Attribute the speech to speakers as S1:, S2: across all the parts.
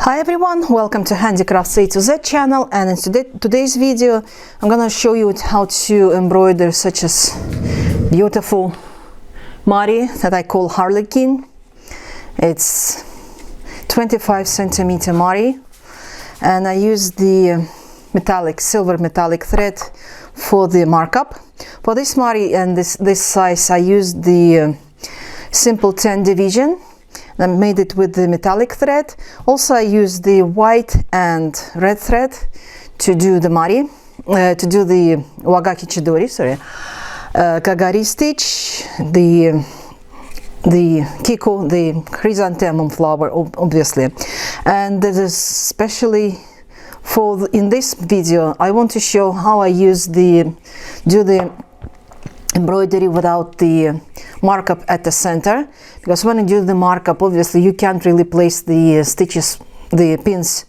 S1: Hi everyone, welcome to Handicrafts A to Z channel, and in today's video I'm gonna show you how to embroider such as beautiful Mari that I call Harlequin. It's 25 centimeter Mari, and I use the silver metallic thread for the markup. For this Mari and this size I used the simple 10 division. I made it with the metallic thread. Also I used the white and red thread to do the Mari, to do the Wagaki Chidori, Kagari stitch, the Kiku, the chrysanthemum flower, obviously. And this is especially for in this video I want to show how I do the embroidery without the markup at the center, because when you do the markup obviously you can't really place the stitches, the pins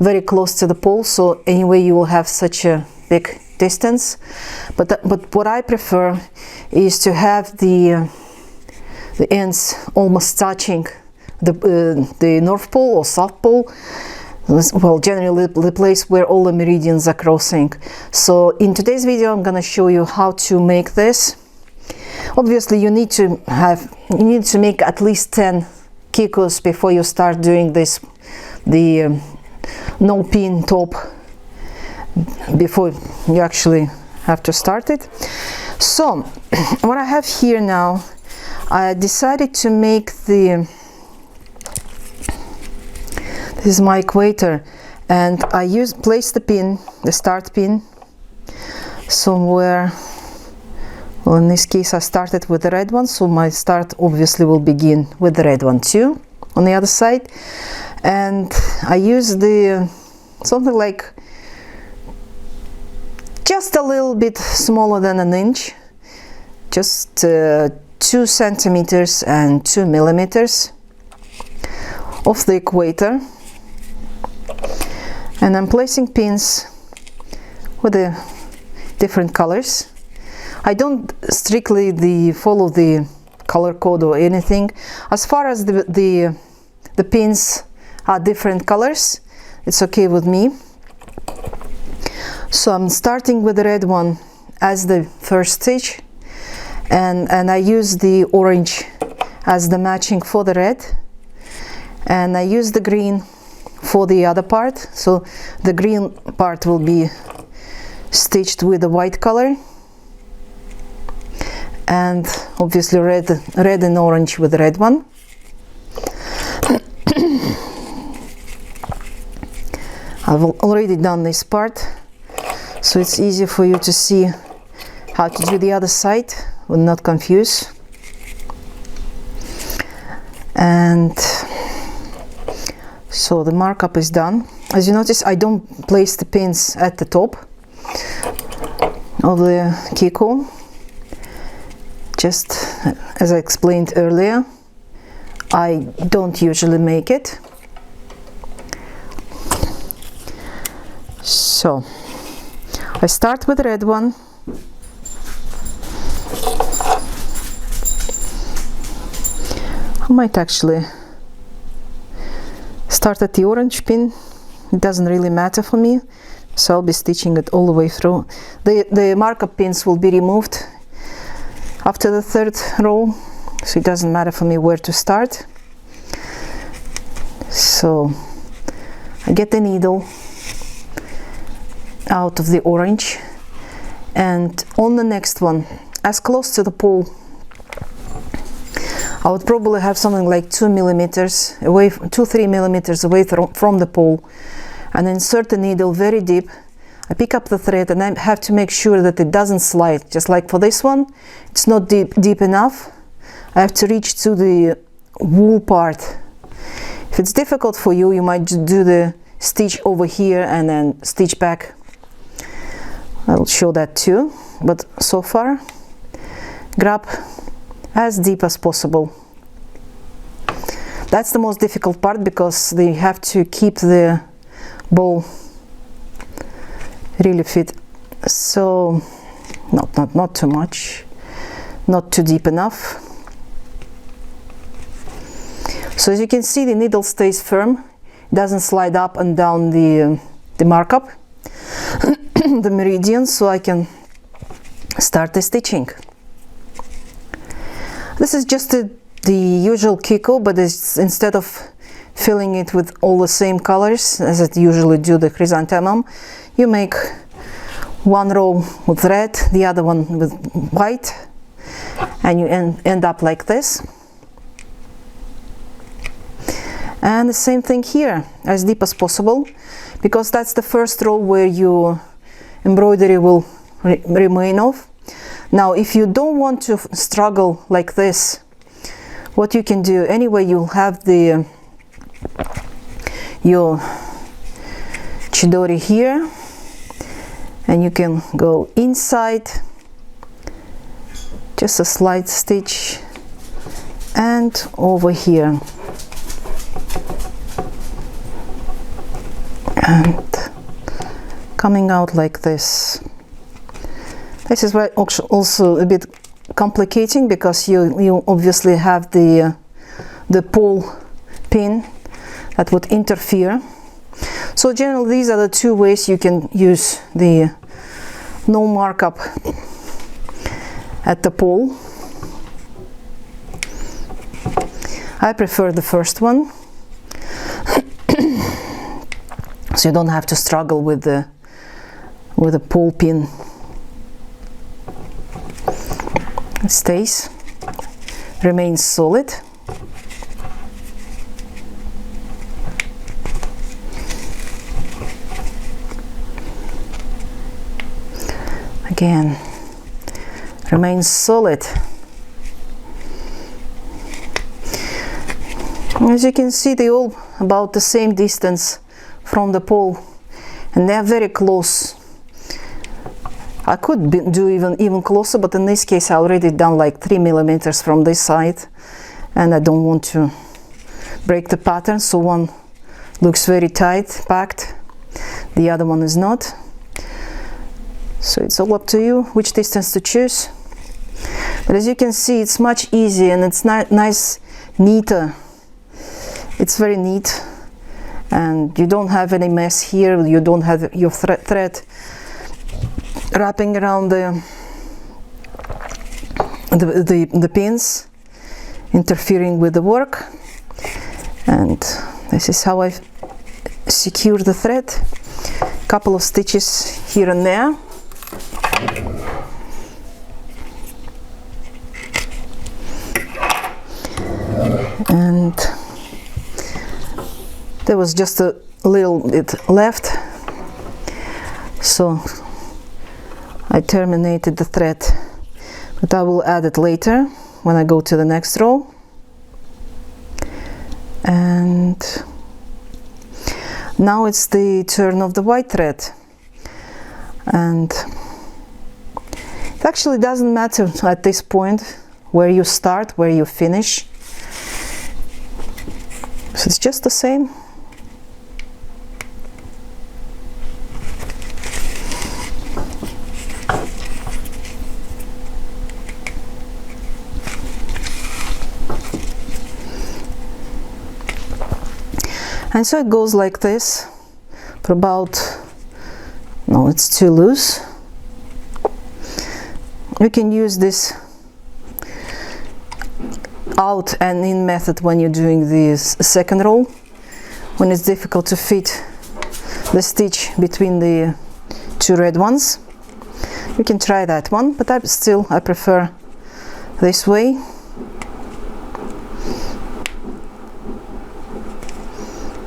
S1: very close to the pole, so anyway you will have such a big distance. But what I prefer is to have the ends almost touching the North Pole or South Pole. Well, generally the place where all the meridians are crossing. So in today's video I'm gonna show you how to make this. Obviously you need to make at least 10 Kikus before you start doing this, the no pin top, before you actually have to start it. So what I have here now, I decided to make this is my equator, and I place the pin, the start pin, somewhere. Well, in this case I started with the red one, so my start obviously will begin with the red one too on the other side. And I use the something like just a little bit smaller than an inch, just 2 centimeters and 2 millimeters of the equator. And I'm placing pins with the different colors. I don't strictly follow the color code or anything. As far as the pins are different colors, it's okay with me. So I'm starting with the red one as the first stitch, and I use the orange as the matching for the red, and I use the green for the other part. So the green part will be stitched with the white color, and obviously red and orange with the red one. I've already done this part, so it's easier for you to see how to do the other side and not confuse. And so the markup is done. As you notice, I don't place the pins at the top of the Kiku. Just as I explained earlier, I don't usually make it. So I start with the red one. I might actually start at the orange pin. It doesn't really matter for me, so I'll be stitching it all the way through. The markup pins will be removed after the third row, so it doesn't matter for me where to start. So I get the needle out of the orange, and on the next one, as close to the pole, I would probably have something like 2 millimeters away, 2-3 millimeters away from the pole, and insert the needle very deep. I pick up the thread and I have to make sure that it doesn't slide. Just like for this one, it's not deep enough. I have to reach to the wool part. If it's difficult for you, you might just do the stitch over here and then stitch back. I'll show that too, but so far grab as deep as possible. That's the most difficult part, because they have to keep the bow really fit. So not too much, not too deep enough. So as you can see, the needle stays firm. doesn't slide up and down the markup, the meridian, so I can start the stitching. This is just the usual Kiku, but instead of filling it with all the same colors as it usually do the chrysanthemum, you make one row with red, the other one with white, and you end up like this. And the same thing here, as deep as possible, because that's the first row where your embroidery will remain off. Now, if you don't want to struggle like this, what you can do, anyway, you'll have your chidori here, and you can go inside, just a slight stitch, and over here, and coming out like this. This is why also a bit complicating, because you obviously have the pole pin that would interfere. So generally these are the two ways you can use the no markup at the pole. I prefer the first one, so you don't have to struggle with the pole pin. It stays, remains solid. Again, remains solid. As you can see, they all about the same distance from the pole, and they are very close. I could do even closer, but in this case I already done like 3 millimeters from this side, and I don't want to break the pattern, so one looks very tight packed, the other one is not. So it's all up to you which distance to choose. But as you can see, it's much easier, and it's nice, neater. It's very neat, and you don't have any mess here. You don't have your thread wrapping around the pins, interfering with the work. And this is how I secure the thread. Couple of stitches here and there. And there was just a little bit left, so I terminated the thread, but I will add it later when I go to the next row. And now it's the turn of the white thread, and it actually doesn't matter at this point where you start, where you finish. So it's just the same. And so it goes like this for about, no, it's too loose. You can use this out and in method when you're doing this second row, when it's difficult to fit the stitch between the two red ones. You can try that one, but I prefer this way.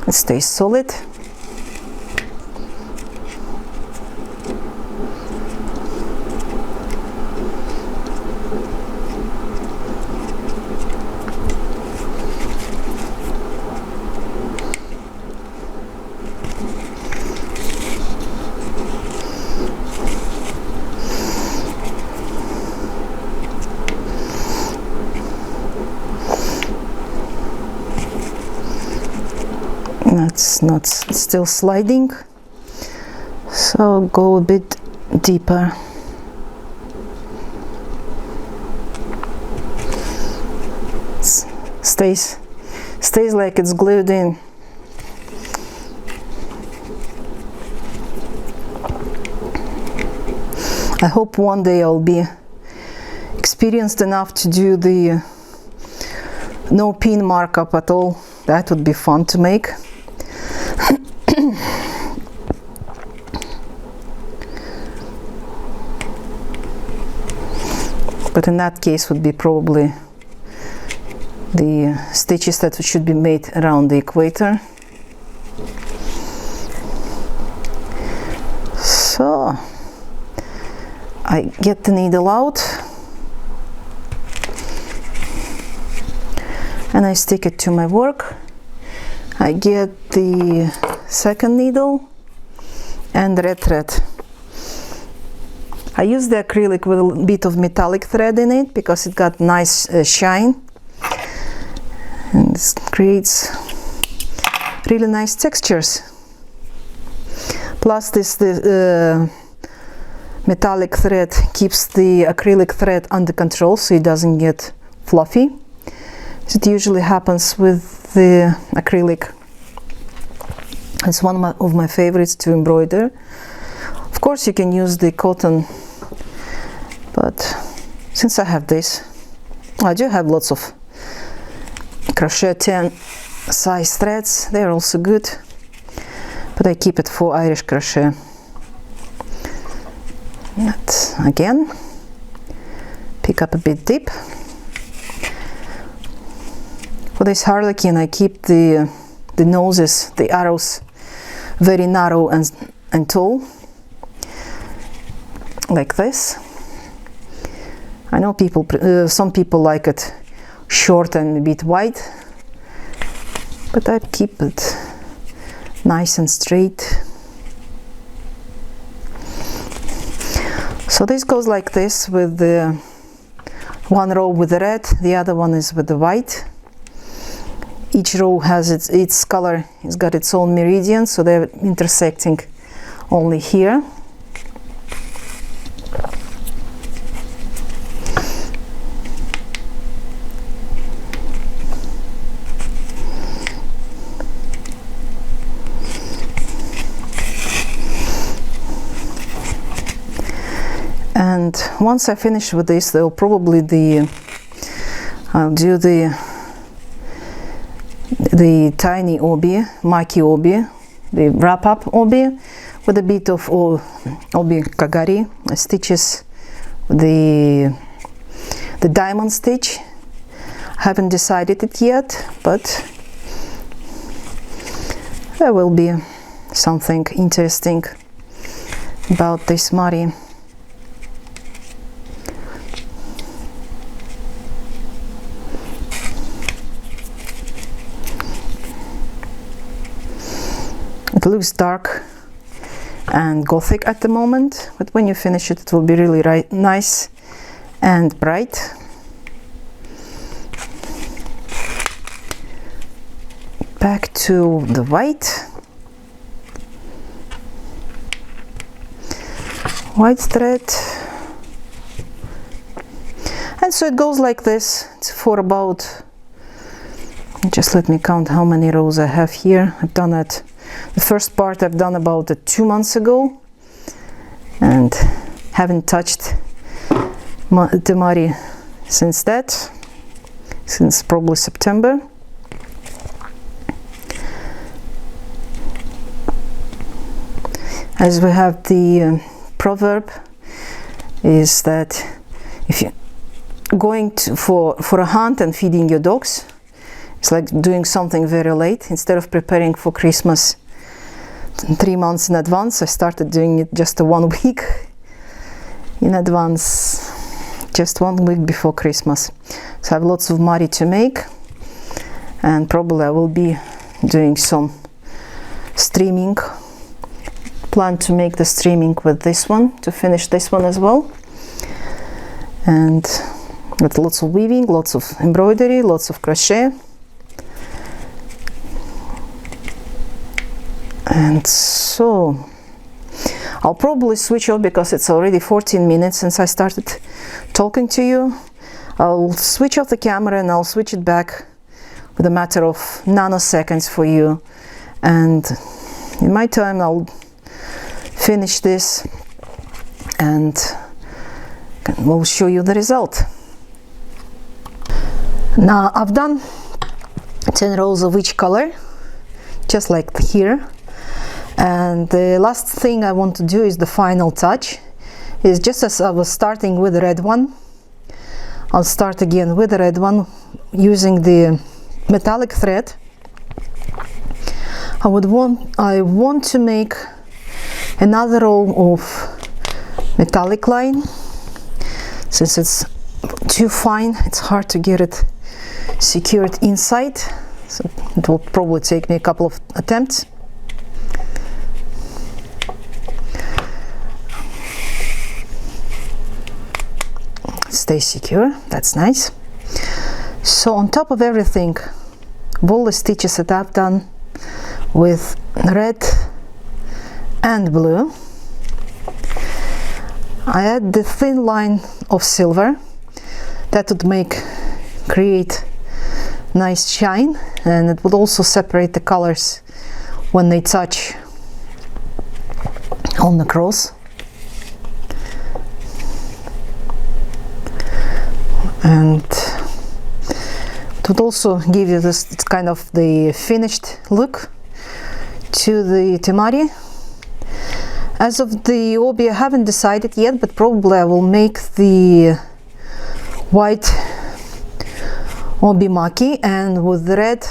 S1: It stays solid. It's not still sliding, so go a bit deeper. Stays like it's glued in. I hope one day I'll be experienced enough to do the no pin markup at all. That would be fun to make. But in that case would be probably the stitches that should be made around the equator. So I get the needle out and I stick it to my work. I get the second needle and red thread. I use the acrylic with a bit of metallic thread in it because it got nice shine, and this creates really nice textures. Plus this metallic thread keeps the acrylic thread under control so it doesn't get fluffy. It usually happens with the acrylic. It's one of my favorites to embroider. Of course you can use the cotton, but since I have this, I do have lots of crochet 10 size threads. They're also good, but I keep it for Irish crochet. But again, pick up a bit deep. For this harlequin, I keep the noses, the arrows, very narrow and tall, like this. I know some people like it short and a bit wide, but I keep it nice and straight. So this goes like this, with the one row with the red, the other one is with the white. Each row has its color, it's got its own meridian, so they're intersecting only here. And once I finish with this, I'll probably I'll do the tiny obi, maki obi, the wrap-up obi, with a bit of obi kagari stitches, the diamond stitch. I haven't decided it yet, but there will be something interesting about this Mari. It looks dark and gothic at the moment, but when you finish it, it will be really nice and bright. Back to the white. White thread. And so it goes like this. It's for about, just let me count how many rows I have here. I've done it. The first part I've done about 2 months ago, and haven't touched Temari since that, since probably September. As we have the proverb is that if you're going for a hunt and feeding your dogs, it's like doing something very late. Instead of preparing for Christmas 3 months in advance, I started doing it just 1 week in advance, just 1 week before Christmas. So I have lots of Mari to make, and probably I will be doing some streaming. Plan to make the streaming with this one, to finish this one as well. And with lots of weaving, lots of embroidery, lots of crochet. And so I'll probably switch off because it's already 14 minutes since I started talking to you. I'll switch off the camera and I'll switch it back with a matter of nanoseconds for you. And in my time I'll finish this and we'll show you the result. Now I've done 10 rows of each color, just like here, and the last thing I want to do is the final touch. Is just as I was starting with the red one, I'll start again with the red one using the metallic thread. I want to make another row of metallic line. Since it's too fine, it's hard to get it secured inside, so it will probably take me a couple of attempts. Stay secure, that's nice. So on top of everything, all the stitches that I've done with red and blue, I add the thin line of silver. That would create nice shine, and it would also separate the colors when they touch on the cross. And it would also give you this kind of the finished look to the Temari. As of the obi, I haven't decided yet, but probably I will make the white obi maki, and with the red,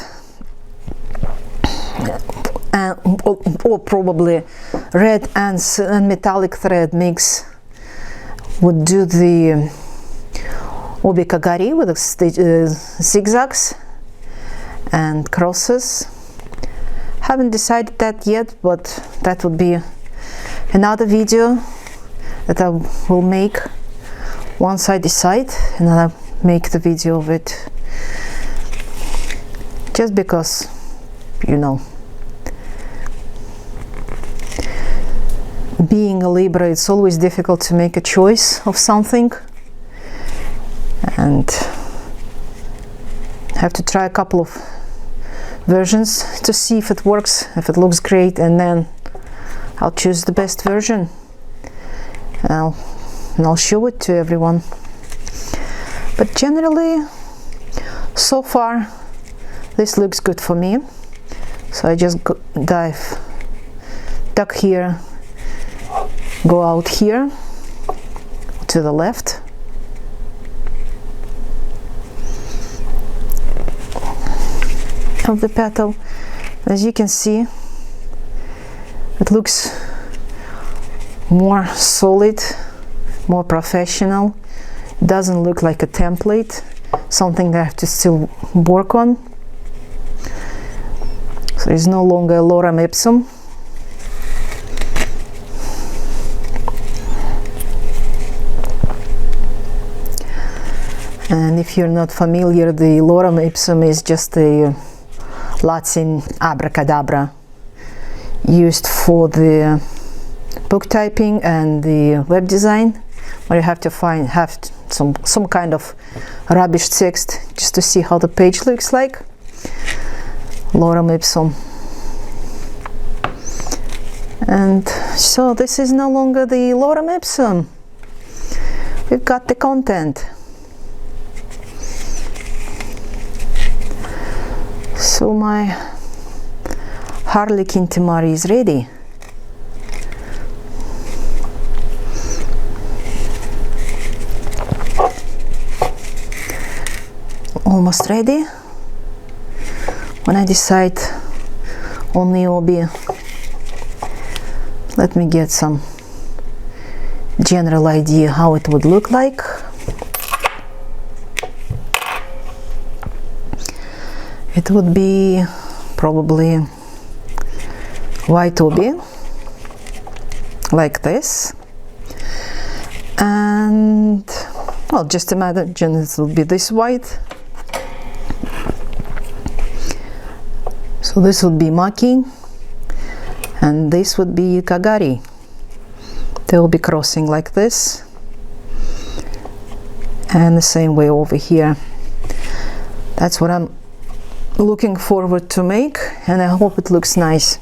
S1: or probably red and metallic thread mix would do the obi kagari with the zigzags and crosses. Haven't decided that yet, but that would be another video that I will make once I decide, and I'll make the video of it, just because, you know, being a Libra, it's always difficult to make a choice of something, and have to try a couple of versions to see if it works, if it looks great, and then I'll choose the best version, and I'll show it to everyone. But generally, so far, this looks good for me. So I just duck here, go out here to the left, of the petal. As you can see, it looks more solid, more professional. It doesn't look like a template, something I have to still work on. So it's no longer a lorem ipsum. And if you're not familiar, the lorem ipsum is just a Latin abracadabra used for the book typing and the web design, where you have to have some kind of rubbish text just to see how the page looks like. Lorem ipsum. And so this is no longer the lorem ipsum. We've got the content. So my Harlequin Temari is ready. Almost ready. When I decide on the obi, let me get some general idea how it would look like. It would be probably white obi, like this, and well, just imagine it will be this white. So this would be maki, and this would be kagari. They will be crossing like this, and the same way over here. That's what I'm looking forward to make, and I hope it looks nice.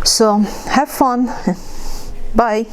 S1: So have fun. Bye.